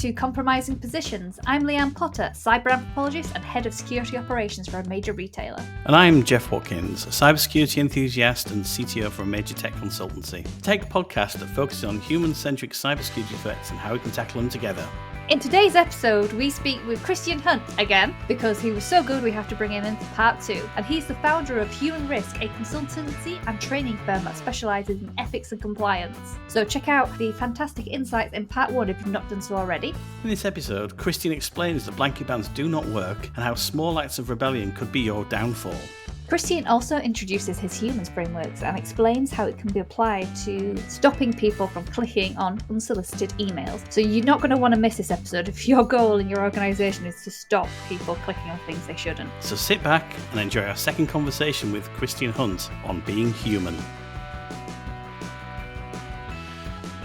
to Compromising Positions. I'm Leanne Potter, cyber anthropologist and head of security operations for a major retailer. And I'm Jeff Watkins, a cybersecurity enthusiast and CTO for a major tech consultancy. Take a podcast that focuses on human-centric cybersecurity threats and how we can tackle them together. In today's episode, we speak with Christian Hunt again, because he was so good we have to bring him in for part 2. And he's the founder of Human Risk, a consultancy and training firm that specialises in ethics and compliance. So check out the fantastic insights in part 1 if you've not done so already. In this episode, Christian explains that blanket bans do not work and how small acts of rebellion could be your downfall. Christian also introduces his humans frameworks and explains how it can be applied to stopping people from clicking on unsolicited emails. So you're not going to want to miss this episode if your goal in your organisation is to stop people clicking on things they shouldn't. So sit back and enjoy our second conversation with Christian Hunt on being human.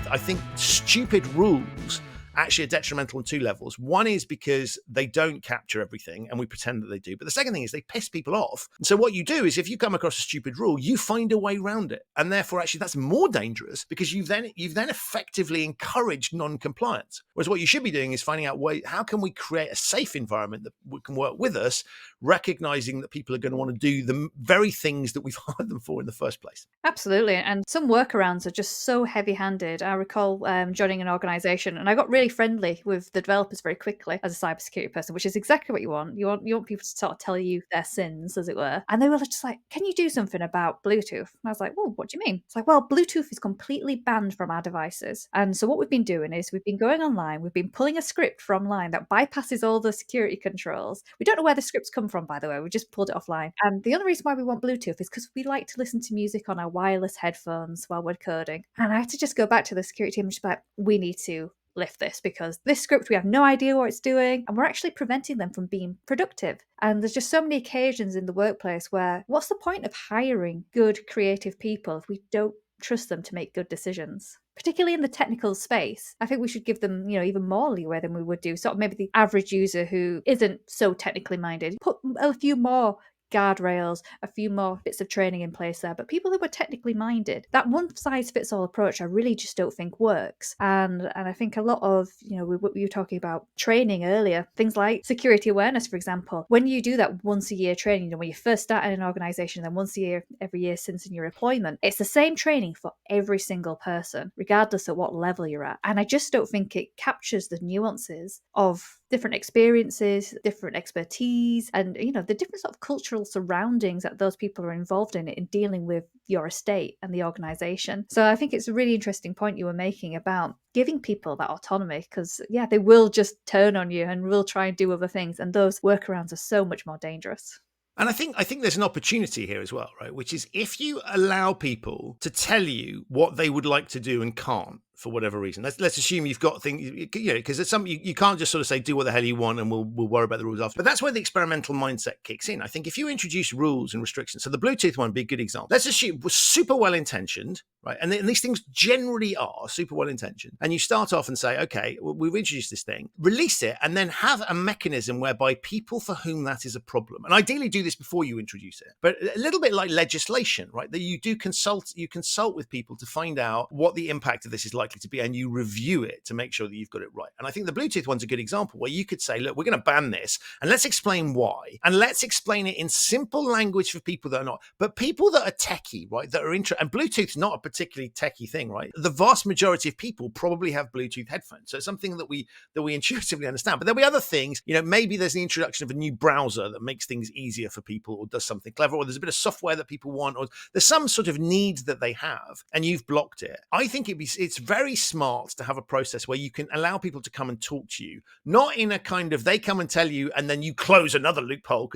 I think stupid rules actually are detrimental on 2 levels. One is because they don't capture everything and we pretend that they do. But the second thing is they piss people off. And so what you do is if you come across a stupid rule, you find a way around it. And therefore, actually, that's more dangerous because you've then effectively encouraged non-compliance. Whereas what you should be doing is finding out how can we create a safe environment that can work with us, recognizing that people are going to want to do the very things that we've hired them for in the first place. Absolutely. And some workarounds are just so heavy-handed. I recall joining an organisation and I got really friendly with the developers very quickly as a cybersecurity person, which is exactly what you want. You want people to sort of tell you their sins, as it were. And they were just like, can you do something about Bluetooth? And I was like, well, what do you mean? It's like, well, Bluetooth is completely banned from our devices. And so what we've been doing is we've been going online, we've been pulling a script from online that bypasses all the security controls. We don't know where the scripts come from, by the way. We just pulled it offline. And the only reason why we want Bluetooth is because we like to listen to music on our wireless headphones while we're coding. And I had to just go back to the security team and just be like, we need to lift this because this script, we have no idea what it's doing and we're actually preventing them from being productive. And there's just so many occasions in the workplace where what's the point of hiring good creative people if we don't trust them to make good decisions? Particularly in the technical space, I think we should give them, even more leeway than we would do. Sort of maybe the average user who isn't so technically minded, put a few more guardrails, a few more bits of training in place there. But people who are technically minded, that one-size-fits-all approach, I really just don't think works. And I think a lot of, we were talking about training earlier, things like security awareness, for example. When you do that once a year training, when you first start in an organisation, then once a year, every year since in your employment, it's the same training for every single person, regardless of what level you're at. And I just don't think it captures the nuances of different experiences, different expertise, and the different sort of cultural surroundings that those people are involved in dealing with your estate and the organization. So I think it's a really interesting point you were making about giving people that autonomy, because they will just turn on you and will try and do other things, and those workarounds are so much more dangerous. And I think there's an opportunity here as well, right? Which is if you allow people to tell you what they would like to do and can't, for whatever reason. Let's assume you've got things, because there's some you can't just sort of say do what the hell you want and we'll worry about the rules after. But that's where the experimental mindset kicks in. I think if you introduce rules and restrictions, so the Bluetooth one would be a good example. Let's assume it was super well intentioned, right? And these things generally are super well intentioned. And you start off and say, okay, we've introduced this thing, release it, and then have a mechanism whereby people for whom that is a problem, and ideally do this before you introduce it, but a little bit like legislation, right? That you consult with people to find out what the impact of this is likely to be, and you review it to make sure that you've got it right. And I think the Bluetooth one's a good example where you could say, look, we're going to ban this and let's explain why. And let's explain it in simple language for people that are not, but people that are techie, right? That are interested. And Bluetooth's not a particularly techie thing, right? The vast majority of people probably have Bluetooth headphones. So it's something that we intuitively understand. But there'll be other things, maybe there's the introduction of a new browser that makes things easier for people or does something clever, or there's a bit of software that people want, or there's some sort of need that they have and you've blocked it. I think it's very smart to have a process where you can allow people to come and talk to you, not in a kind of they come and tell you and then you close another loophole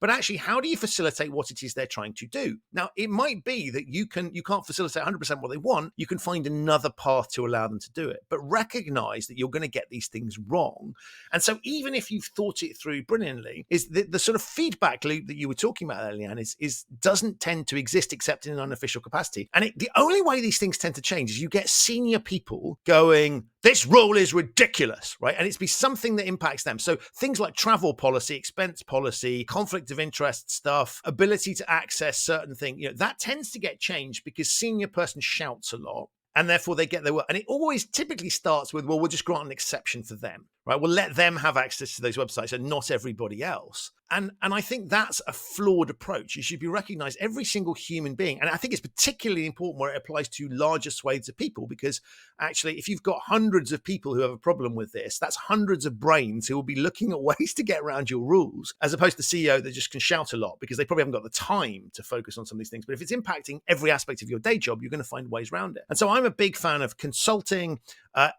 but actually how do you facilitate what it is they're trying to do? Now, it might be that you can't facilitate 100% what they want. You can find another path to allow them to do it, but recognize that you're going to get these things wrong. And so even if you've thought it through brilliantly, is the sort of feedback loop that you were talking about earlier, Leanne, is doesn't tend to exist except in an unofficial capacity. And the only way these things tend to change is you get senior people going, this rule is ridiculous, right? And it's be something that impacts them. So things like travel policy, expense policy, conflict of interest stuff, ability to access certain things, that tends to get changed because senior person shouts a lot. and therefore they get their work. And it always typically starts with, well, we'll just grant an exception for them, right? We'll let them have access to those websites and not everybody else. And I think that's a flawed approach. You should be recognized, every single human being. And I think it's particularly important where it applies to larger swathes of people, because actually, if you've got hundreds of people who have a problem with this, that's hundreds of brains who will be looking at ways to get around your rules, as opposed to the CEO that just can shout a lot because they probably haven't got the time to focus on some of these things. But if it's impacting every aspect of your day job, you're going to find ways around it. And so I'm a big fan of consulting,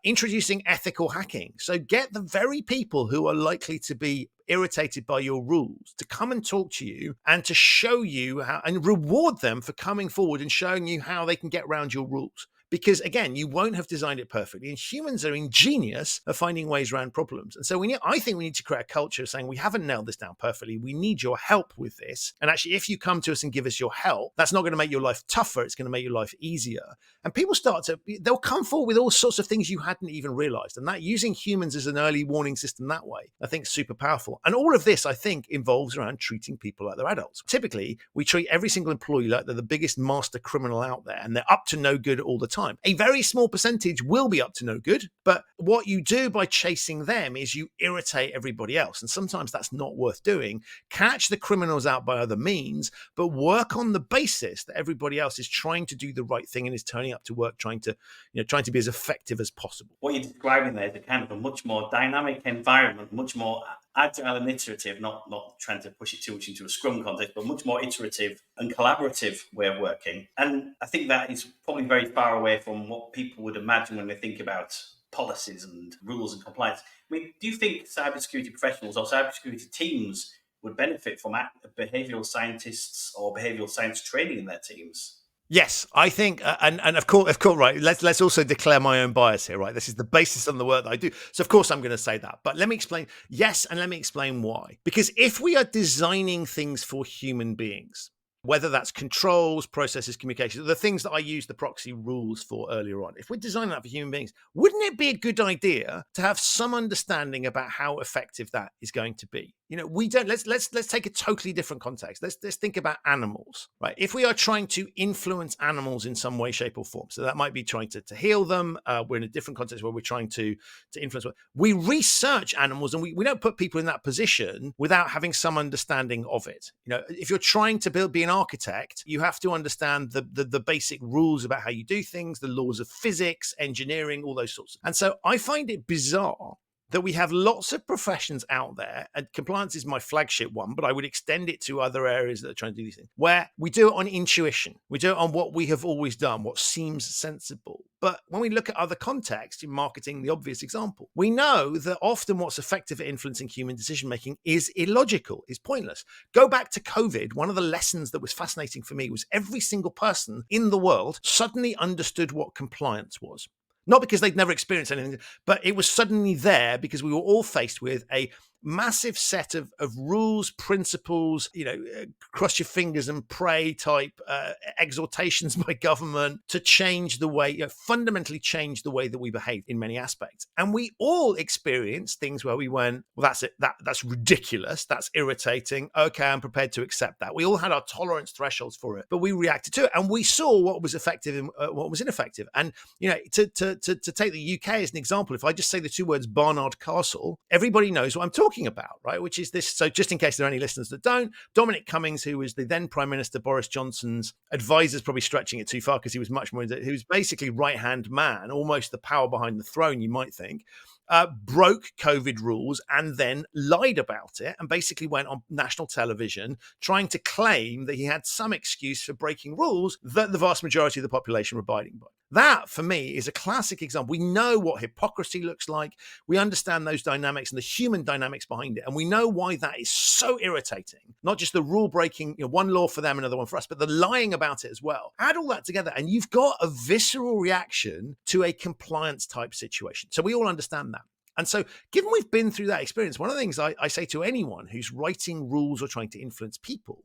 introducing ethical hacking. So get the very people who are likely to be irritated by your rules to come and talk to you and to show you how, and reward them for coming forward and showing you how they can get around your rules. Because again, you won't have designed it perfectly, and humans are ingenious at finding ways around problems. And so I think we need to create a culture of saying, we haven't nailed this down perfectly. We need your help with this. And actually, if you come to us and give us your help, that's not going to make your life tougher. It's going to make your life easier. And people they'll come forward with all sorts of things you hadn't even realized. And that, using humans as an early warning system that way, I think is super powerful. And all of this, I think, involves around treating people like they're adults. Typically, we treat every single employee like they're the biggest master criminal out there, and they're up to no good all the time. A very small percentage will be up to no good, but what you do by chasing them is you irritate everybody else. And sometimes that's not worth doing. Catch the criminals out by other means, but work on the basis that everybody else is trying to do the right thing and is turning up to work trying to be as effective as possible. What you're describing there is a kind of a much more dynamic environment, much more agile and iterative, not trying to push it too much into a Scrum context, but much more iterative and collaborative way of working. And I think that is probably very far away from what people would imagine when they think about policies and rules and compliance. I mean, do you think cybersecurity professionals or cybersecurity teams would benefit from behavioural scientists or behavioural science training in their teams? Yes, I think, and of course, right. Let's also declare my own bias here, right? This is the basis on the work that I do. So of course I'm going to say that, but let me explain. Yes, and let me explain why. Because if we are designing things for human beings, whether that's controls, processes, communications, the things that I used the proxy rules for earlier on. If we're designing that for human beings, wouldn't it be a good idea to have some understanding about how effective that is going to be? We don't. Let's take a totally different context. Let's think about animals, right? If we are trying to influence animals in some way, shape, or form, so that might be trying to heal them. We're in a different context where we're trying to influence. We research animals, and we don't put people in that position without having some understanding of it. If you're trying to be an architect, you have to understand the basic rules about how you do things, the laws of physics, engineering, all those sorts. And so I find it bizarre that we have lots of professions out there, and compliance is my flagship one, but I would extend it to other areas that are trying to do these things, where we do it on intuition. We do it on what we have always done, what seems sensible. But when we look at other contexts, in marketing, the obvious example, we know that often what's effective at influencing human decision-making is illogical, is pointless. Go back to COVID. One of the lessons that was fascinating for me was every single person in the world suddenly understood what compliance was. Not because they'd never experienced anything, but it was suddenly there because we were all faced with a massive set of rules, principles, cross your fingers and pray type exhortations by government to change the way, fundamentally change the way that we behave in many aspects. And we all experienced things where we went, well, that's it. That's ridiculous. That's irritating. Okay, I'm prepared to accept that. We all had our tolerance thresholds for it, but we reacted to it, and we saw what was effective and what was ineffective. And to take the UK as an example, if I just say the two words Barnard Castle, everybody knows what I'm talking about, right? Which is this. So just in case there are any listeners that don't, Dominic Cummings, who was the then Prime Minister Boris Johnson's advisor, is probably stretching it too far because he was much more, he was basically right-hand man, almost the power behind the throne, you might think. Broke COVID rules and then lied about it, and basically went on national television trying to claim that he had some excuse for breaking rules that the vast majority of the population were abiding by. That, for me, is a classic example. We know what hypocrisy looks like. We understand those dynamics and the human dynamics behind it. And we know why that is so irritating. Not just the rule breaking, one law for them, another one for us, but the lying about it as well. Add all that together and you've got a visceral reaction to a compliance type situation. So we all understand that. And so given we've been through that experience, one of the things I say to anyone who's writing rules or trying to influence people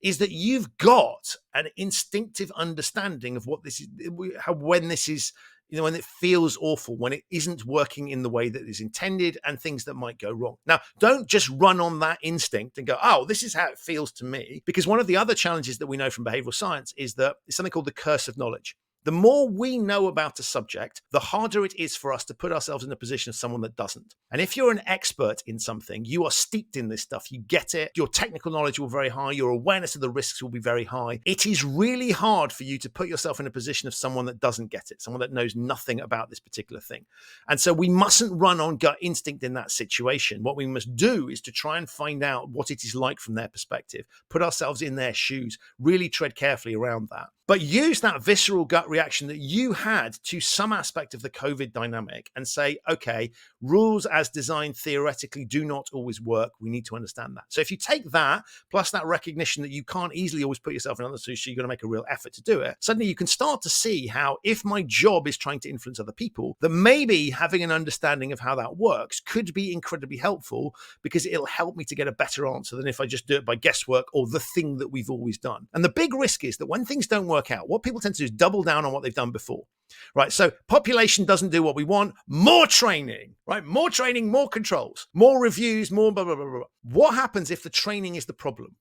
is that you've got an instinctive understanding of what this is, when this is, when it feels awful, when it isn't working in the way that is intended, and things that might go wrong. Now, don't just run on that instinct and go, oh, this is how it feels to me. Because one of the other challenges that we know from behavioral science is that it's something called the curse of knowledge. The more we know about a subject, the harder it is for us to put ourselves in the position of someone that doesn't. And if you're an expert in something, you are steeped in this stuff, you get it, your technical knowledge will be very high, your awareness of the risks will be very high. It is really hard for you to put yourself in a position of someone that doesn't get it, someone that knows nothing about this particular thing. And so we mustn't run on gut instinct in that situation. What we must do is to try and find out what it is like from their perspective, put ourselves in their shoes, really tread carefully around that. But use that visceral gut reaction that you had to some aspect of the COVID dynamic and say, okay, rules as designed theoretically do not always work. We need to understand that. So if you take that, plus that recognition that you can't easily always put yourself in other situations, so you're going to make a real effort to do it, suddenly you can start to see how, if my job is trying to influence other people, that maybe having an understanding of how that works could be incredibly helpful, because it'll help me to get a better answer than if I just do it by guesswork or the thing that we've always done. And the big risk is that when things don't work out, what people tend to do is double down on what they've done before, right? So population doesn't do what we want. More training, right? More training, more controls, more reviews, more blah, blah, blah, blah. What happens if the training is the problem?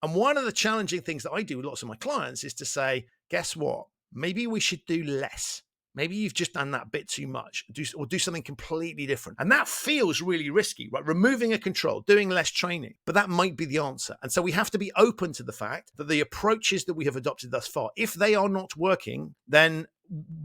And one of the challenging things that I do with lots of my clients is to say, guess what? Maybe we should do less. Maybe you've just done that bit too much, or do something completely different. And that feels really risky, right? Removing a control, doing less training, but that might be the answer. And so we have to be open to the fact that the approaches that we have adopted thus far, if they are not working, then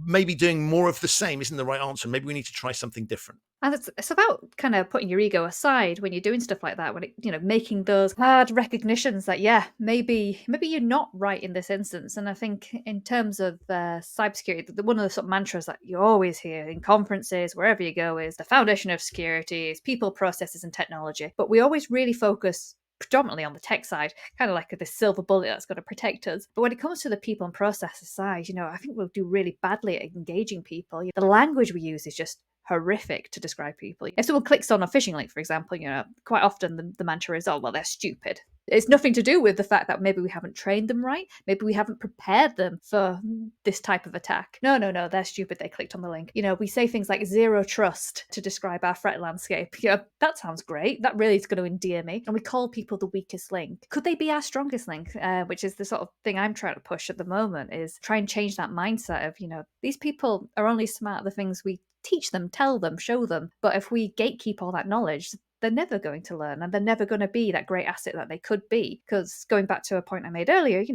maybe doing more of the same isn't the right answer. Maybe we need to try something different. And it's about kind of putting your ego aside when you're doing stuff like that, when making those hard recognitions that, yeah, maybe you're not right in this instance. And I think in terms of cybersecurity, one of the sort of mantras that you always hear in conferences, wherever you go, is the foundation of security is people, processes, and technology. But we always really focus predominantly on the tech side, kind of like this silver bullet that's going to protect us. But when it comes to the people and processes side, I think we'll do really badly at engaging people. The language we use is just horrific to describe people. If someone clicks on a phishing link, for example, quite often the mantra is, oh, well, they're stupid. It's nothing to do with the fact that maybe we haven't trained them right. Maybe we haven't prepared them for this type of attack. No, they're stupid. They clicked on the link. We say things like zero trust to describe our threat landscape. That sounds great. That really is going to endear me. And we call people the weakest link. Could they be our strongest link? Which is the sort of thing I'm trying to push at the moment, is try and change that mindset of, these people are only smart at the things we teach them, tell them, show them. But if we gatekeep all that knowledge, they're never going to learn, and they're never going to be that great asset that they could be. Because going back to a point I made earlier,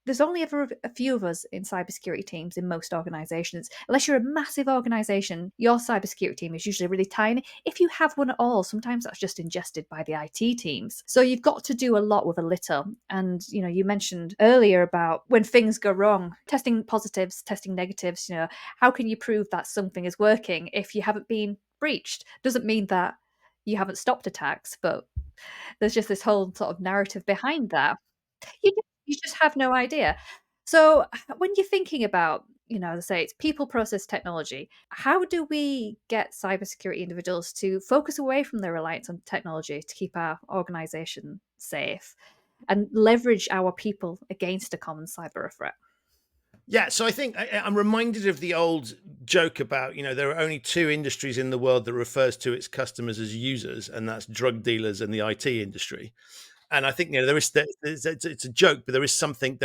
there's only ever a few of us in cybersecurity teams in most organizations. Unless you're a massive organization, your cybersecurity team is usually really tiny. If you have one at all, sometimes that's just ingested by the IT teams. So you've got to do a lot with a little. And, you mentioned earlier about when things go wrong, testing positives, testing negatives, how can you prove that something is working if you haven't been breached? Doesn't mean that you haven't stopped attacks, but there's just this whole sort of narrative behind that. You just have no idea. So when you're thinking about, as I say, it's people, process, technology, how do we get cybersecurity individuals to focus away from their reliance on technology to keep our organization safe and leverage our people against a common cyber threat? Yeah, so I think I'm reminded of the old joke about, there are only two industries in the world that refers to its customers as users, and that's drug dealers and the IT industry. And I think it's a joke, but there is something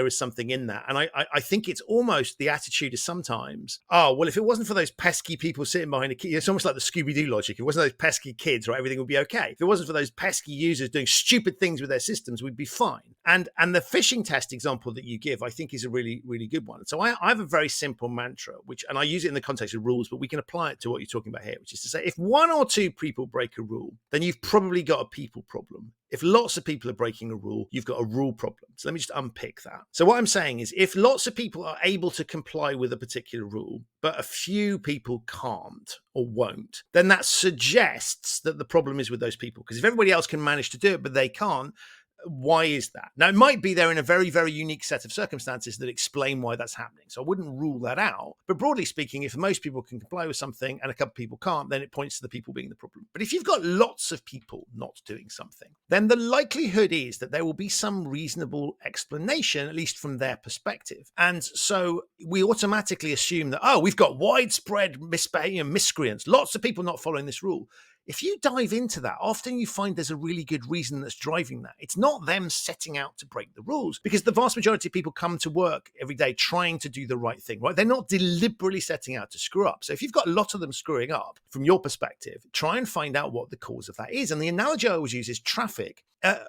in that. And I think it's almost the attitude is sometimes, oh, well, if it wasn't for those pesky people sitting behind a key, it's almost like the Scooby-Doo logic. If it wasn't those pesky kids, right, everything would be okay. If it wasn't for those pesky users doing stupid things with their systems, we'd be fine. And the phishing test example that you give, I think, is a really, really good one. So I have a very simple mantra, and I use it in the context of rules, but we can apply it to what you're talking about here, which is to say, if one or two people break a rule, then you've probably got a people problem. If lots of people are breaking a rule, you've got a rule problem. So let me just unpick that. So what I'm saying is, if lots of people are able to comply with a particular rule, but a few people can't or won't, then that suggests that the problem is with those people. Because if everybody else can manage to do it, but they can't, why is that? Now, it might be they're in a very, very unique set of circumstances that explain why that's happening. So I wouldn't rule that out. But broadly speaking, if most people can comply with something and a couple of people can't, then it points to the people being the problem. But if you've got lots of people not doing something, then the likelihood is that there will be some reasonable explanation, at least from their perspective. And so we automatically assume that, we've got widespread miscreants, lots of people not following this rule. if you dive into that, often you find there's a really good reason that's driving that. It's not them setting out to break the rules, because the vast majority of people come to work every day trying to do the right thing, right? They're not deliberately setting out to screw up. So if you've got a lot of them screwing up from your perspective, try and find out what the cause of that is. And the analogy I always use is traffic.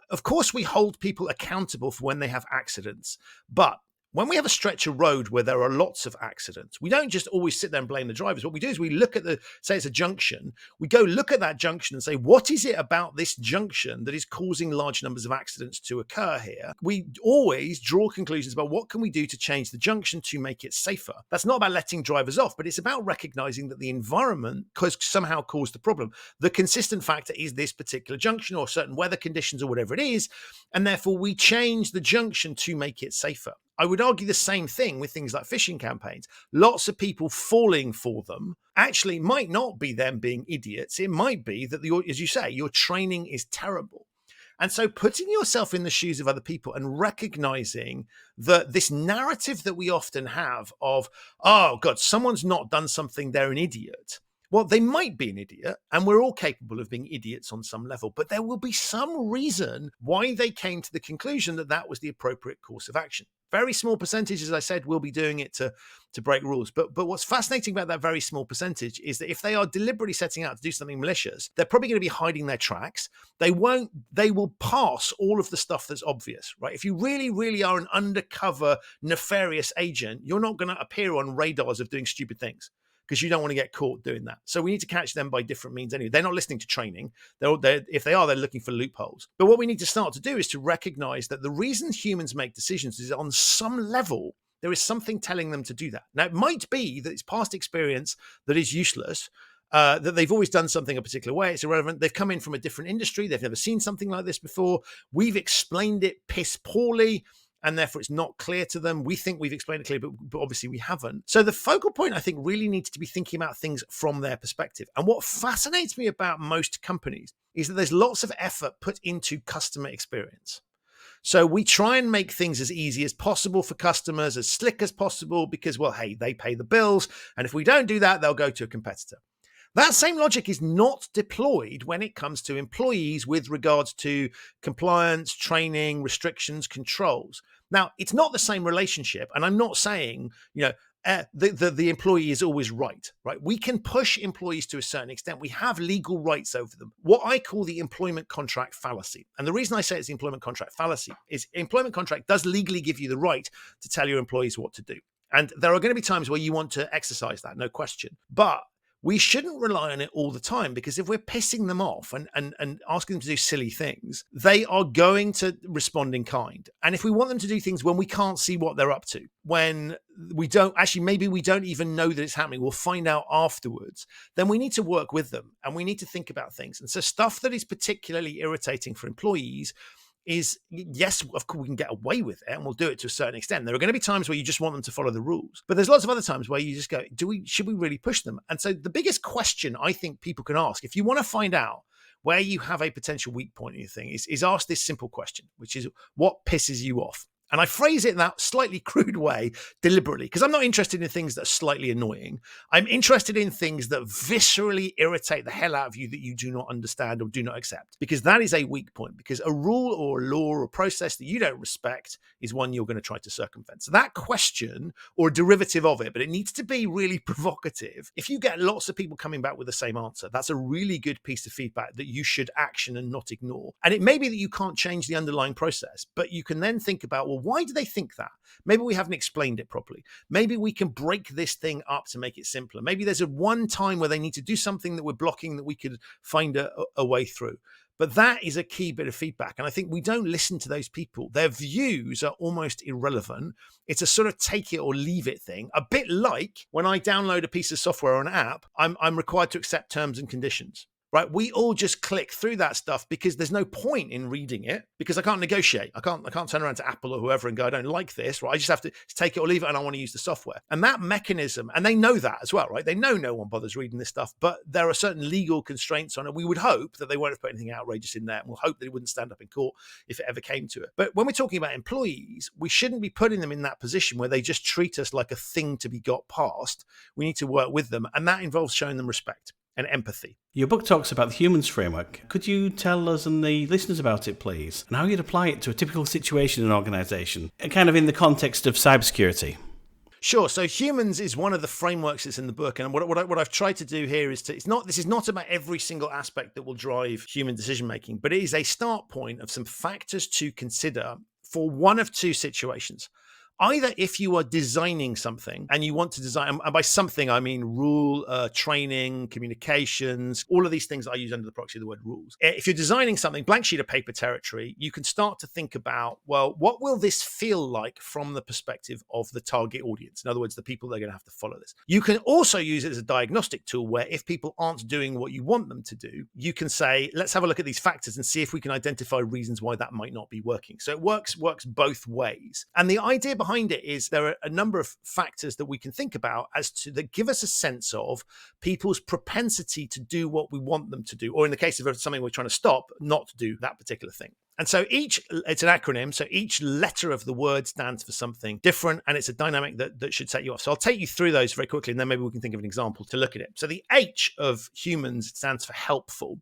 Of course, we hold people accountable for when they have accidents, but when we have a stretch of road where there are lots of accidents, we don't just always sit there and blame the drivers. What we do is we look at say it's a junction, we go look at that junction and say, what is it about this junction that is causing large numbers of accidents to occur here? We always draw conclusions about what can we do to change the junction to make it safer. That's not about letting drivers off, but it's about recognizing that the environment has somehow caused the problem. The consistent factor is this particular junction or certain weather conditions or whatever it is, and therefore we change the junction to make it safer. I would argue the same thing with things like phishing campaigns. Lots of people falling for them actually might not be them being idiots. It might be that, as you say, your training is terrible. And so putting yourself in the shoes of other people and recognizing that this narrative that we often have of, oh God, someone's not done something, they're an idiot. Well, they might be an idiot, and we're all capable of being idiots on some level, but there will be some reason why they came to the conclusion that that was the appropriate course of action. Very small percentage, as I said, will be doing it to break rules. But what's fascinating about that very small percentage is that if they are deliberately setting out to do something malicious, they're probably going to be hiding their tracks. They will pass all of the stuff that's obvious, right? If you really, really are an undercover, nefarious agent, you're not going to appear on radars of doing stupid things, because you don't want to get caught doing that. So we need to catch them by different means anyway. They're not listening to training. If they are, they're looking for loopholes. But what we need to start to do is to recognize that the reason humans make decisions is on some level, there is something telling them to do that. Now, it might be that it's past experience that is useless, that they've always done something a particular way. It's irrelevant. They've come in from a different industry. They've never seen something like this before. We've explained it piss poorly, and therefore it's not clear to them. We think we've explained it clearly, but obviously we haven't. So the focal point, I think, really needs to be thinking about things from their perspective. And what fascinates me about most companies is that there's lots of effort put into customer experience. So we try and make things as easy as possible for customers, as slick as possible, because, well, hey, they pay the bills. And if we don't do that, they'll go to a competitor. That same logic is not deployed when it comes to employees with regards to compliance, training, restrictions, controls. Now, it's not the same relationship, and I'm not saying, the employee is always right? We can push employees to a certain extent. We have legal rights over them. What I call the employment contract fallacy. And the reason I say it's the employment contract fallacy is employment contract does legally give you the right to tell your employees what to do. And there are going to be times where you want to exercise that, no question. But we shouldn't rely on it all the time, because if we're pissing them off and asking them to do silly things, they are going to respond in kind. And if we want them to do things when we can't see what they're up to, when we don't actually, maybe we don't even know that it's happening, we'll find out afterwards, then we need to work with them and we need to think about things. And so stuff that is particularly irritating for employees is, yes, of course we can get away with it and we'll do it to a certain extent. There are going to be times where you just want them to follow the rules, but there's lots of other times where you just go, should we really push them? And so the biggest question I think people can ask, if you want to find out where you have a potential weak point in your thing, is ask this simple question, which is, what pisses you off? And I phrase it in that slightly crude way deliberately, because I'm not interested in things that are slightly annoying. I'm interested in things that viscerally irritate the hell out of you, that you do not understand or do not accept, because that is a weak point, because a rule or a law or a process that you don't respect is one you're going to try to circumvent. So that question, or a derivative of it, but it needs to be really provocative. If you get lots of people coming back with the same answer, that's a really good piece of feedback that you should action and not ignore. And it may be that you can't change the underlying process, but you can then think about, well, why do they think that? Maybe we haven't explained it properly. Maybe we can break this thing up to make it simpler. Maybe there's a one time where they need to do something that we're blocking that we could find a way through. But that is a key bit of feedback. And I think we don't listen to those people. Their views are almost irrelevant. It's a sort of take it or leave it thing. A bit like when I download a piece of software or an app, I'm required to accept terms and conditions. Right? We all just click through that stuff because there's no point in reading it, because I can't negotiate. I can't turn around to Apple or whoever and go, I don't like this, right? I just have to take it or leave it, and I want to use the software. And that mechanism, and they know that as well, right? They know no one bothers reading this stuff, but there are certain legal constraints on it. We would hope that they won't have put anything outrageous in there, and we'll hope that it wouldn't stand up in court if it ever came to it. But when we're talking about employees, we shouldn't be putting them in that position where they just treat us like a thing to be got past. We need to work with them, and that involves showing them respect. and empathy. Your book talks about the humans framework. Could you tell us and the listeners about it, please, and how you'd apply it to a typical situation in an organisation, kind of in the context of cybersecurity? Sure. So humans is one of the frameworks that's in the book, and what I've tried to do here is this is not about every single aspect that will drive human decision making, but it is a start point of some factors to consider for one of two situations. Either if you are designing something and you want to design, and by something I mean rule, training, communications, all of these things I use under the proxy of the word rules. If you're designing something, blank sheet of paper territory, you can start to think about, well, what will this feel like from the perspective of the target audience? In other words, the people that are going to have to follow this. You can also use it as a diagnostic tool where if people aren't doing what you want them to do, you can say, let's have a look at these factors and see if we can identify reasons why that might not be working. So it works both ways. And the idea behind it is there are a number of factors that we can think about that give us a sense of people's propensity to do what we want them to do, or in the case of something we're trying to stop, not to do that particular thing. And so it's an acronym, so each letter of the word stands for something different, and it's a dynamic that should set you off. So I'll take you through those very quickly, and then maybe we can think of an example to look at it. So the H of humans stands for helpful.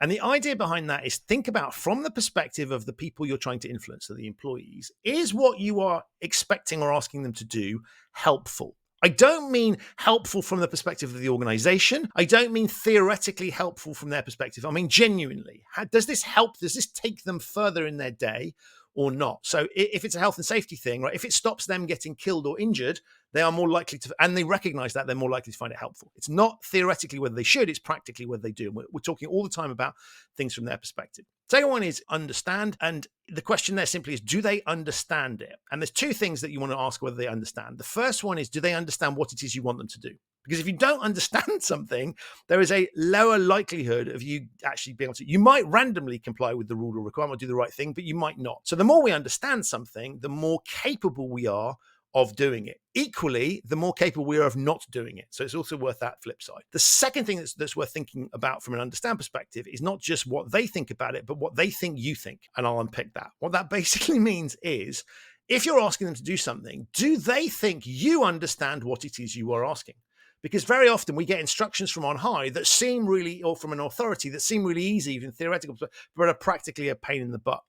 And the idea behind that is think about from the perspective of the people you're trying to influence, so the employees, is what you are expecting or asking them to do helpful? I don't mean helpful from the perspective of the organization. I don't mean theoretically helpful from their perspective. I mean, genuinely, does this help? Does this take them further in their day or not? So if it's a health and safety thing, right, if it stops them getting killed or injured, they are more likely to, and they recognize that, they're more likely to find it helpful. It's not theoretically whether they should, it's practically whether they do. And we're talking all the time about things from their perspective. Second one is understand. And the question there simply is, do they understand it? And there's two things that you want to ask whether they understand. The first one is, do they understand what it is you want them to do? Because if you don't understand something, there is a lower likelihood of you actually being able to. You might randomly comply with the rule or requirement or do the right thing, but you might not. So the more we understand something, the more capable we are of doing it. Equally, the more capable we are of not doing it. So it's also worth that flip side. The second thing that's worth thinking about from an understand perspective is not just what they think about it, but what they think you think. And I'll unpick that. What that basically means is, if you're asking them to do something, do they think you understand what it is you are asking? Because very often we get instructions from on high that seem really, or from an authority that seem really easy, even theoretical, but are practically a pain in the butt.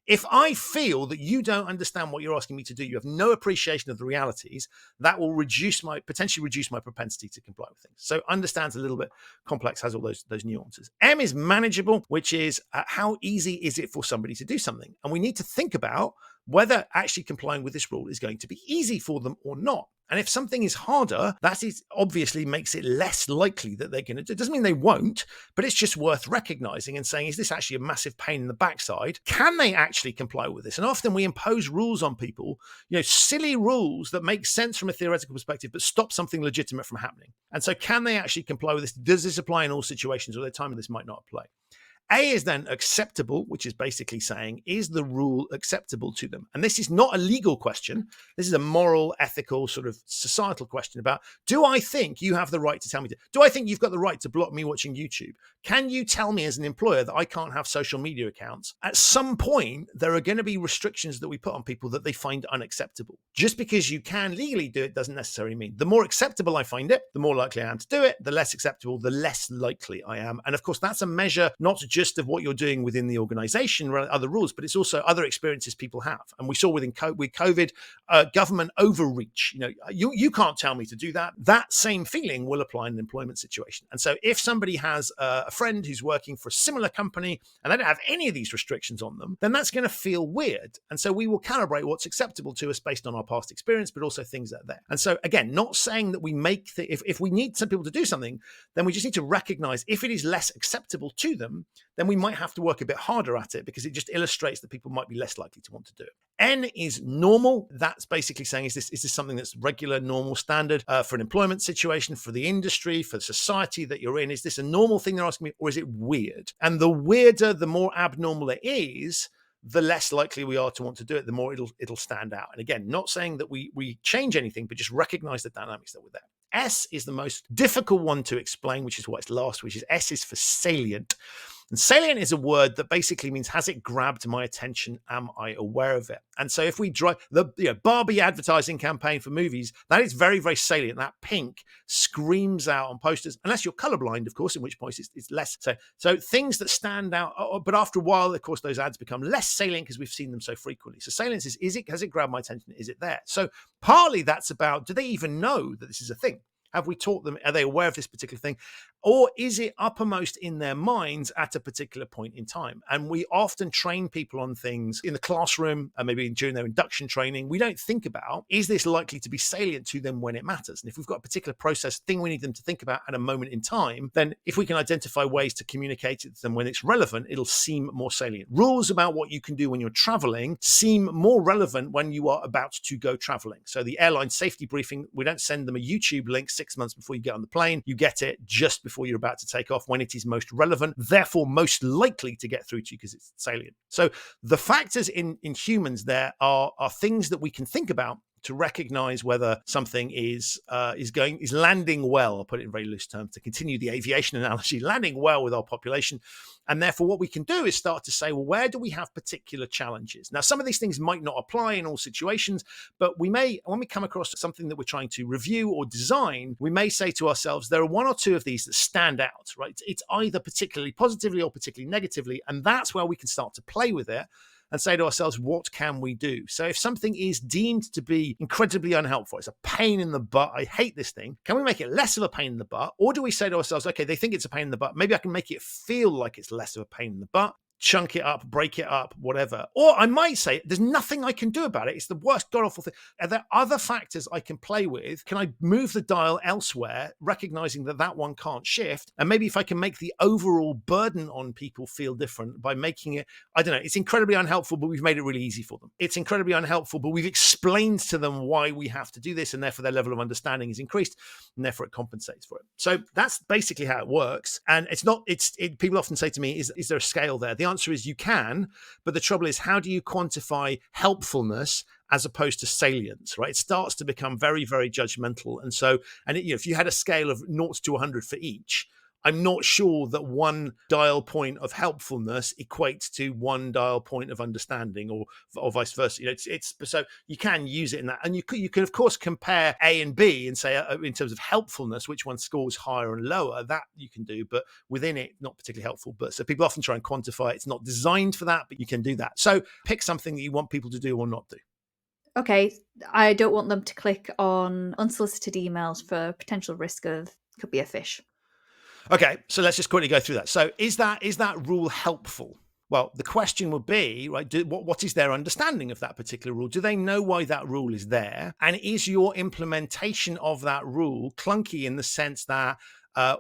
If I feel that you don't understand what you're asking me to do, you have no appreciation of the realities, that will potentially reduce my propensity to comply with things. So understand's a little bit complex, has all those nuances. M is manageable, which is how easy is it for somebody to do something? And we need to think about whether actually complying with this rule is going to be easy for them or not. And if something is harder, that is obviously makes it less likely that they're going to do. It doesn't mean they won't, but it's just worth recognizing and saying, is this actually a massive pain in the backside? Can they actually comply with this? And often we impose rules on people, silly rules that make sense from a theoretical perspective, but stop something legitimate from happening. And so can they actually comply with this? Does this apply in all situations, or there are times this might not apply? A is then acceptable, which is basically saying, is the rule acceptable to them? And this is not a legal question. This is a moral, ethical, sort of societal question about, do I think you have the right to tell me to? Do I think you've got the right to block me watching YouTube? Can you tell me as an employer that I can't have social media accounts? At some point, there are going to be restrictions that we put on people that they find unacceptable. Just because you can legally do it doesn't necessarily mean. The more acceptable I find it, the more likely I am to do it. The less acceptable, the less likely I am. And of course, that's a measure not just of what you're doing within the organization, other rules, but it's also other experiences people have. And we saw with COVID, government overreach. You can't tell me to do that. That same feeling will apply in an employment situation. And so if somebody has a friend who's working for a similar company and they don't have any of these restrictions on them, then that's going to feel weird. And so we will calibrate what's acceptable to us based on our past experience, but also things that are there. And so again, not saying that we make if we need some people to do something, then we just need to recognize if it is less acceptable to them, then we might have to work a bit harder at it, because it just illustrates that people might be less likely to want to do it. N is normal. That's basically saying, is this something that's regular, normal, standard for an employment situation, for the industry, for the society that you're in? Is this a normal thing they're asking me, or is it weird? And the weirder, the more abnormal it is, the less likely we are to want to do it, the more it'll stand out. And again, not saying that we change anything, but just recognize the dynamics that were there. S is the most difficult one to explain, which is why it's last, which is S is for salient. And salient is a word that basically means, has it grabbed my attention? Am I aware of it? And so if we drive the Barbie advertising campaign for movies, that is very, very salient. That pink screams out on posters, unless you're colorblind, of course, in which point it's less. So things that stand out, but after a while, of course, those ads become less salient because we've seen them so frequently. So salience has it grabbed my attention? Is it there? So partly that's about, do they even know that this is a thing? Have we taught them? Are they aware of this particular thing? Or is it uppermost in their minds at a particular point in time? And we often train people on things in the classroom and maybe during their induction training. We don't think about, is this likely to be salient to them when it matters? And if we've got a particular process thing we need them to think about at a moment in time, then if we can identify ways to communicate it to them when it's relevant, it'll seem more salient. Rules about what you can do when you're traveling seem more relevant when you are about to go traveling. So the airline safety briefing, we don't send them a YouTube link 6 months before you get on the plane. You get it just before you're about to take off when it is most relevant, therefore most likely to get through to you because it's salient. So the factors in humans there are things that we can think about to recognize whether something is landing well. I'll put it in very loose terms to continue the aviation analogy, landing well with our population. And therefore, what we can do is start to say, well, where do we have particular challenges? Now, some of these things might not apply in all situations, but we may, when we come across something that we're trying to review or design, we may say to ourselves, there are one or two of these that stand out, right? It's either particularly positively or particularly negatively. And that's where we can start to play with it and say to ourselves, what can we do? So if something is deemed to be incredibly unhelpful, it's a pain in the butt, I hate this thing, can we make it less of a pain in the butt? Or do we say to ourselves, okay, they think it's a pain in the butt, maybe I can make it feel like it's less of a pain in the butt, chunk it up, break it up, whatever. Or I might say, there's nothing I can do about it. It's the worst god-awful thing. Are there other factors I can play with? Can I move the dial elsewhere, recognizing that one can't shift? And maybe if I can make the overall burden on people feel different by making it, I don't know, it's incredibly unhelpful, but we've made it really easy for them. It's incredibly unhelpful, but we've explained to them why we have to do this, and therefore their level of understanding is increased, and therefore it compensates for it. So that's basically how it works. And people often say to me, is there a scale there? The answer is you can, but the trouble is, how do you quantify helpfulness as opposed to salience, right? It starts to become very, very judgmental. And so, if you had a scale of 0 to 100 for each, I'm not sure that one dial point of helpfulness equates to one dial point of understanding, or vice versa. It's so you can use it in that, and you can of course compare A and B and say in terms of helpfulness, which one scores higher and lower. That you can do, but within it, not particularly helpful. But so people often try and quantify it. It's not designed for that, but you can do that. So pick something that you want people to do or not do. Okay, I don't want them to click on unsolicited emails for potential risk of, could be a fish. Okay, so let's just quickly go through that. So is that rule helpful? Well, the question would be, right, what is their understanding of that particular rule? Do they know why that rule is there? And is your implementation of that rule clunky in the sense that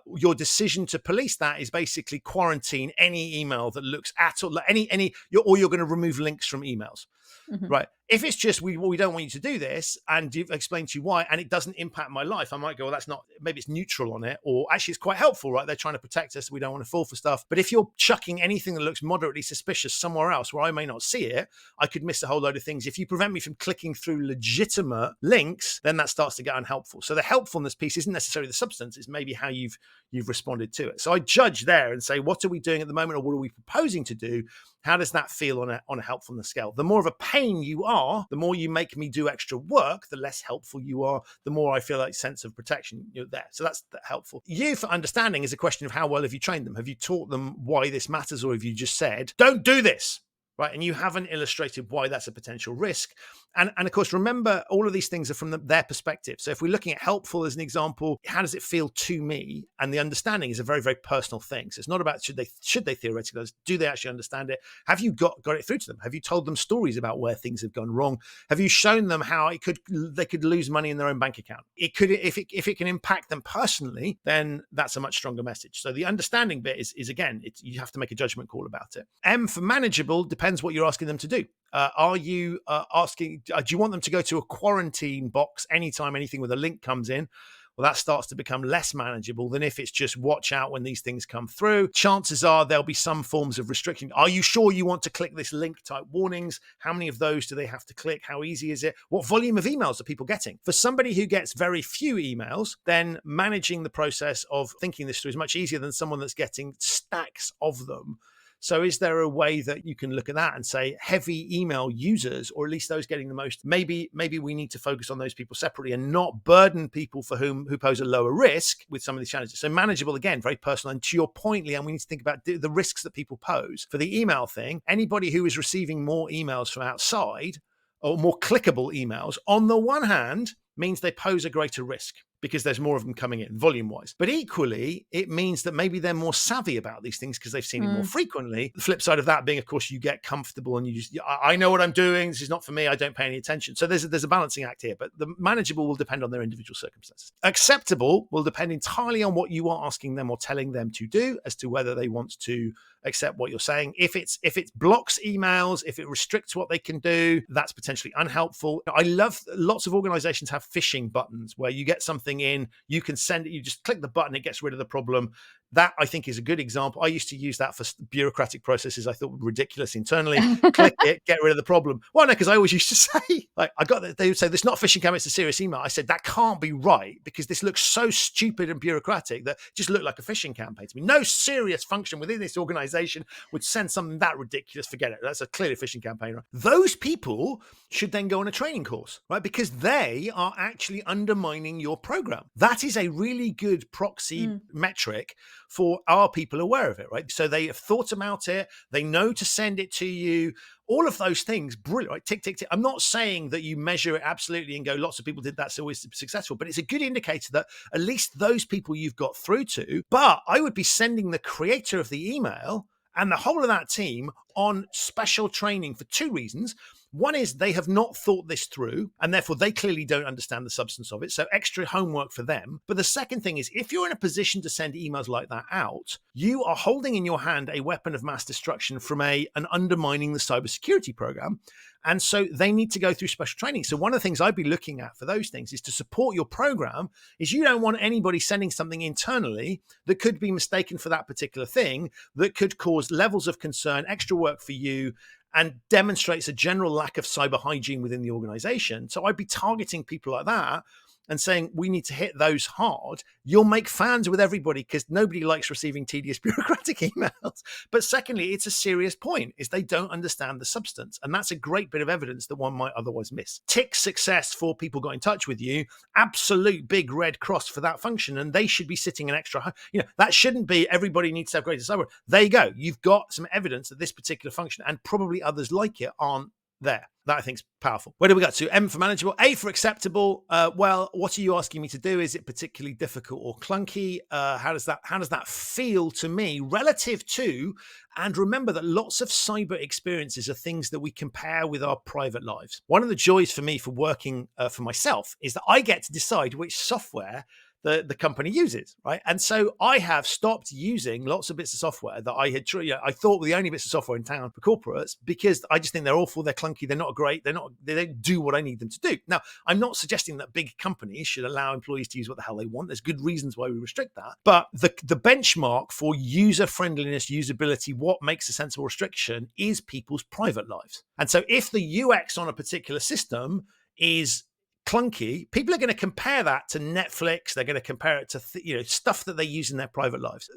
your decision to police that is basically quarantine any email that looks at all, or you're going to remove links from emails? Mm-hmm. Right. If it's just we don't want you to do this, and you've explained to you why, and it doesn't impact my life, I might go, well, that's not, maybe it's neutral on it, or actually it's quite helpful, right? They're trying to protect us, we don't want to fall for stuff. But if you're chucking anything that looks moderately suspicious somewhere else where I may not see it, I could miss a whole load of things. If you prevent me from clicking through legitimate links, then that starts to get unhelpful. So the helpfulness piece isn't necessarily the substance, it's maybe how you've responded to it. So I judge there and say, what are we doing at the moment, or what are we proposing to do? How does that feel on a helpfulness scale? The more of a pain you are, the more you make me do extra work, the less helpful you are, the more I feel like sense of protection there. So that's helpful. You, for understanding, is a question of how well have you trained them? Have you taught them why this matters, or have you just said, don't do this? Right. And you haven't illustrated why that's a potential risk. And of course, remember, all of these things are from their perspective. So if we're looking at helpful as an example, how does it feel to me? And the understanding is a very, very personal thing. So it's not about should they theoretically, do they actually understand it? Have you got it through to them? Have you told them stories about where things have gone wrong? Have you shown them how they could lose money in their own bank account? It could, if it can impact them personally, then that's a much stronger message. So the understanding bit is again, you have to make a judgment call about it. M for manageable depends what you're asking them to do. Are you asking, do you want them to go to a quarantine box anytime anything with a link comes in? well, that starts to become less manageable than if it's just watch out when these things come through. Chances are there'll be some forms of restriction. Are you sure you want to click this link type warnings? How many of those do they have to click? How easy is it? What volume of emails are people getting? For somebody who gets very few emails, then managing the process of thinking this through is much easier than someone that's getting stacks of them. So is there a way that you can look at that and say heavy email users, or at least those getting the most, maybe we need to focus on those people separately and not burden people who pose a lower risk with some of these challenges. So manageable, again, very personal. And to your point, Leanne, we need to think about the risks that people pose. For the email thing, anybody who is receiving more emails from outside or more clickable emails, on the one hand, means they pose a greater risk because there's more of them coming in volume wise. But equally, it means that maybe they're more savvy about these things because they've seen it more frequently. The flip side of that being, of course, you get comfortable and you just, I know what I'm doing. This is not for me. I don't pay any attention. So there's a balancing act here, but the manageable will depend on their individual circumstances. Acceptable will depend entirely on what you are asking them or telling them to do as to whether they want to accept what you're saying. If it blocks emails, if it restricts what they can do, that's potentially unhelpful. I love lots of organizations have phishing buttons where you get something in, you can send it, you just click the button, it gets rid of the problem. That, I think, is a good example. I used to use that for bureaucratic processes I thought were ridiculous internally. Click it, get rid of the problem. Well, no, because I always used to say, they would say, this is not a phishing campaign, it's a serious email. I said, that can't be right because this looks so stupid and bureaucratic that it just looked like a phishing campaign to me. No serious function within this organization would send something that ridiculous. Forget it. That's a clearly phishing campaign. Right? Those people should then go on a training course, right? Because they are actually undermining your program. That is a really good proxy metric for are people aware of it, right? So they have thought about it. They know to send it to you. All of those things, brilliant, right? Tick, tick, tick. I'm not saying that you measure it absolutely and go, lots of people did that, so it's successful, but it's a good indicator that at least those people you've got through to. But I would be sending the creator of the email and the whole of that team on special training for two reasons. One is they have not thought this through, and therefore they clearly don't understand the substance of it. So extra homework for them. But the second thing is, if you're in a position to send emails like that out, you are holding in your hand a weapon of mass destruction from an undermining the cybersecurity program. And so they need to go through special training. So one of the things I'd be looking at for those things is to support your program is you don't want anybody sending something internally that could be mistaken for that particular thing, that could cause levels of concern, extra work for you, and demonstrates a general lack of cyber hygiene within the organization. So I'd be targeting people like that and saying, we need to hit those hard. You'll make fans with everybody because nobody likes receiving tedious bureaucratic emails. But secondly, it's a serious point, is they don't understand the substance. And that's a great bit of evidence that one might otherwise miss. Tick success for people got in touch with you, absolute big red cross for that function. And they should be sitting an extra, that shouldn't be everybody needs to have greater cyber. There you go. You've got some evidence that this particular function and probably others like it aren't there. That I think is powerful. Where do we got to? M for manageable, A for acceptable. Well, what are you asking me to do? Is it particularly difficult or clunky? How does that feel to me relative to? And remember that lots of cyber experiences are things that we compare with our private lives. One of the joys for me for working for myself is that I get to decide which software the company uses, right? And so I have stopped using lots of bits of software that I had, I thought were the only bits of software in town for corporates because I just think they're awful, they're clunky, they're not great, they don't do what I need them to do. Now, I'm not suggesting that big companies should allow employees to use what the hell they want. There's good reasons why we restrict that. But the benchmark for user friendliness, usability, what makes a sensible restriction is people's private lives. And so if the UX on a particular system is clunky, people are going to compare that to Netflix. They're going to compare it to stuff that they use in their private lives.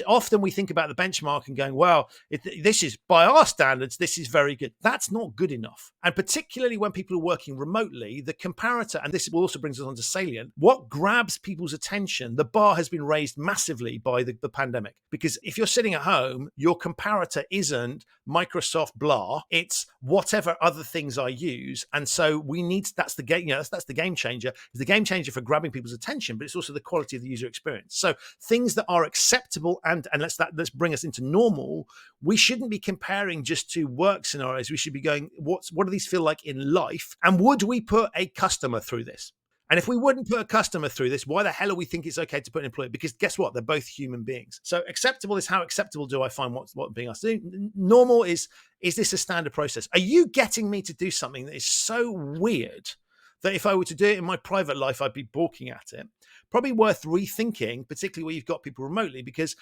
Often we think about the benchmark and going, well, this is by our standards, this is very good. That's not good enough. And particularly when people are working remotely, the comparator, and this also brings us on to salient, what grabs people's attention, the bar has been raised massively by the pandemic. Because if you're sitting at home, your comparator isn't Microsoft blah, it's whatever other things I use. And so we need, that's the game, that's the game changer. It's the game changer for grabbing people's attention, but it's also the quality of the user experience. So things that are acceptable and let's bring us into normal. We shouldn't be comparing just to work scenarios. We should be going, what do these feel like in life? And would we put a customer through this? And if we wouldn't put a customer through this, why the hell do we think it's okay to put an employee? Because guess what? They're both human beings. So acceptable is how acceptable do I find what being asked to do? Normal is this a standard process? Are you getting me to do something that is so weird that if I were to do it in my private life, I'd be balking at it. Probably worth rethinking, particularly where you've got people remotely, because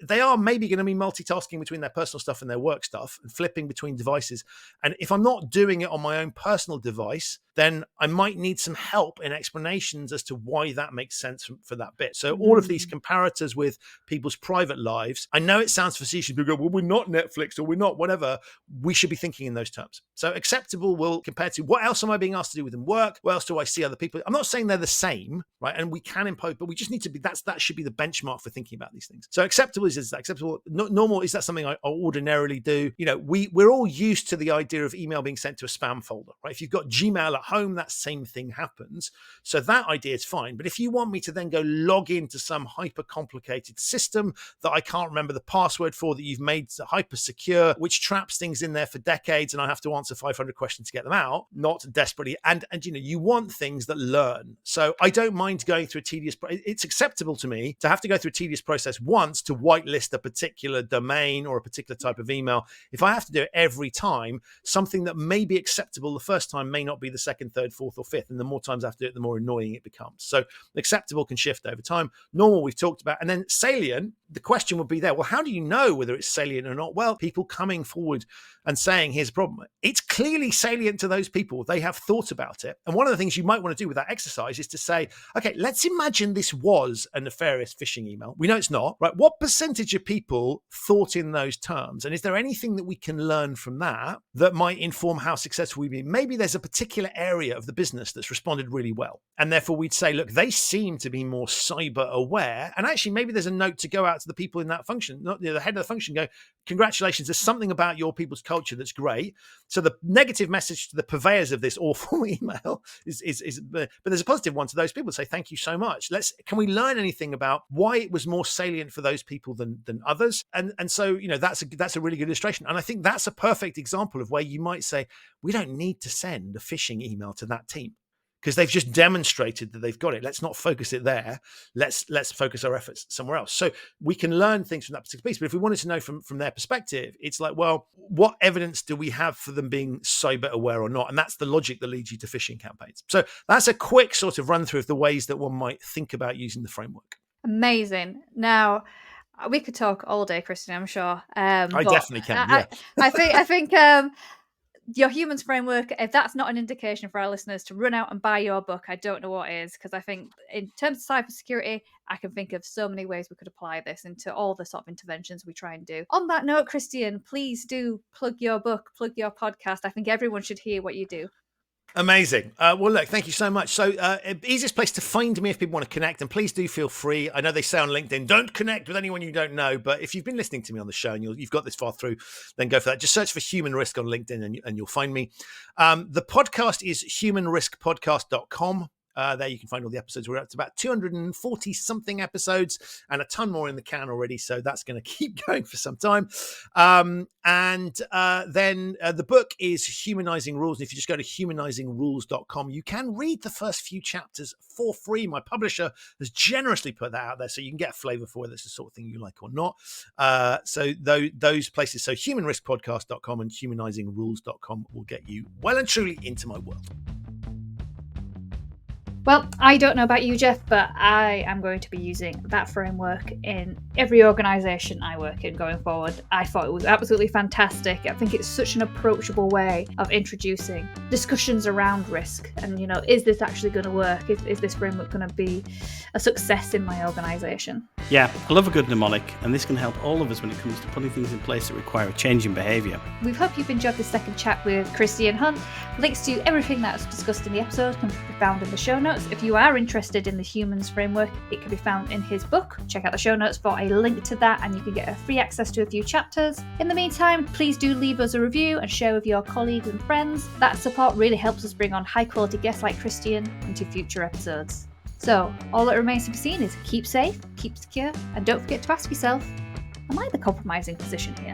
they are maybe going to be multitasking between their personal stuff and their work stuff and flipping between devices. And if I'm not doing it on my own personal device, then I might need some help in explanations as to why that makes sense for that bit. So all of these comparators with people's private lives, I know it sounds facetious. People go, well, we're not Netflix or we're not whatever. We should be thinking in those terms. So acceptable will compare to what else am I being asked to do within work? What else do I see other people? I'm not saying they're the same, right? And we can impose, but we just need to be, that should be the benchmark for thinking about these things. So acceptable is that acceptable? Normal, is that something I ordinarily do? We're all used to the idea of email being sent to a spam folder, right? If you've got Gmail at home, that same thing happens. So that idea is fine. But if you want me to then go log into some hyper complicated system that I can't remember the password for, that you've made hyper secure, which traps things in there for decades, and I have to answer 500 questions to get them out, not desperately. And you want things that learn. So I don't mind going through a tedious, it's acceptable to me to have to go through a tedious process once to whitelist a particular domain or a particular type of email. If I have to do it every time, something that may be acceptable the first time may not be the second, third, fourth, or fifth. And the more times I have to do it, the more annoying it becomes. So acceptable can shift over time. Normal, we've talked about. And then salient, the question would be there, well, how do you know whether it's salient or not? Well, people coming forward and saying, here's a problem. It's clearly salient to those people. They have thought about it. And one of the things you might want to do with that exercise is to say, okay, let's imagine this was a nefarious phishing email. We know it's not, right? What percentage of people thought in those terms? And is there anything that we can learn from that might inform how successful we've been? Maybe there's a particular area of the business that's responded really well. And therefore we'd say, look, they seem to be more cyber aware. And actually, maybe there's a note to go out to the people in that function, not the head of the function, go, congratulations, there's something about your people's culture that's great. So the negative message to the purveyors of this awful email is but there's a positive one to those people. Say, thank you so much. Can we learn anything about why it was more salient for those people than others? And so, that's a really good illustration. And I think that's a perfect example of where you might say, we don't need to send a phishing email to that team, because they've just demonstrated that they've got it. Let's not focus it there. Let's focus our efforts somewhere else. So we can learn things from that particular piece. But if we wanted to know from their perspective, it's like, well, what evidence do we have for them being cyber aware or not? And that's the logic that leads you to phishing campaigns. So that's a quick sort of run through of the ways that one might think about using the framework. Amazing. Now, we could talk all day, Christian, I'm sure. I definitely can. Yeah. I think your humans framework, if that's not an indication for our listeners to run out and buy your book, I don't know what is, because I think in terms of cybersecurity, I can think of so many ways we could apply this into all the sort of interventions we try and do. On that note, Christian, please do plug your book, plug your podcast. I think everyone should hear what you do. Amazing. Well, look, thank you so much. So easiest place to find me if people want to connect, and please do feel free. I know they say on LinkedIn, don't connect with anyone you don't know, but if you've been listening to me on the show and you've got this far through, then go for that. Just search for Human Risk on LinkedIn and you'll find me. The podcast is humanriskpodcast.com. There you can find all the episodes. We're up to about 240 something episodes and a ton more in the can already. So that's going to keep going for some time. Then the book is Humanizing Rules. And if you just go to humanizingrules.com, you can read the first few chapters for free. My publisher has generously put that out there so you can get a flavor for whether it's the sort of thing you like or not. So those places, so humanriskpodcast.com and humanizingrules.com will get you well and truly into my world. Well, I don't know about you, Jeff, but I am going to be using that framework in every organisation I work in going forward. I thought it was absolutely fantastic. I think it's such an approachable way of introducing discussions around risk. And, is this actually going to work? Is this framework going to be a success in my organisation? Yeah, I love a good mnemonic, and this can help all of us when it comes to putting things in place that require a change in behaviour. We hope you've enjoyed this second chat with Christian Hunt. Links to everything that was discussed in the episode can be found in the show notes. If you are interested in the Humans framework, it can be found in his book. Check out the show notes for a link to that, and you can get a free access to a few chapters. In the meantime, please do leave us a review and share with your colleagues and friends. That support really helps us bring on high quality guests like Christian into future episodes. So, all that remains to be seen is keep safe, keep secure, and don't forget to ask yourself, am I the compromising position here?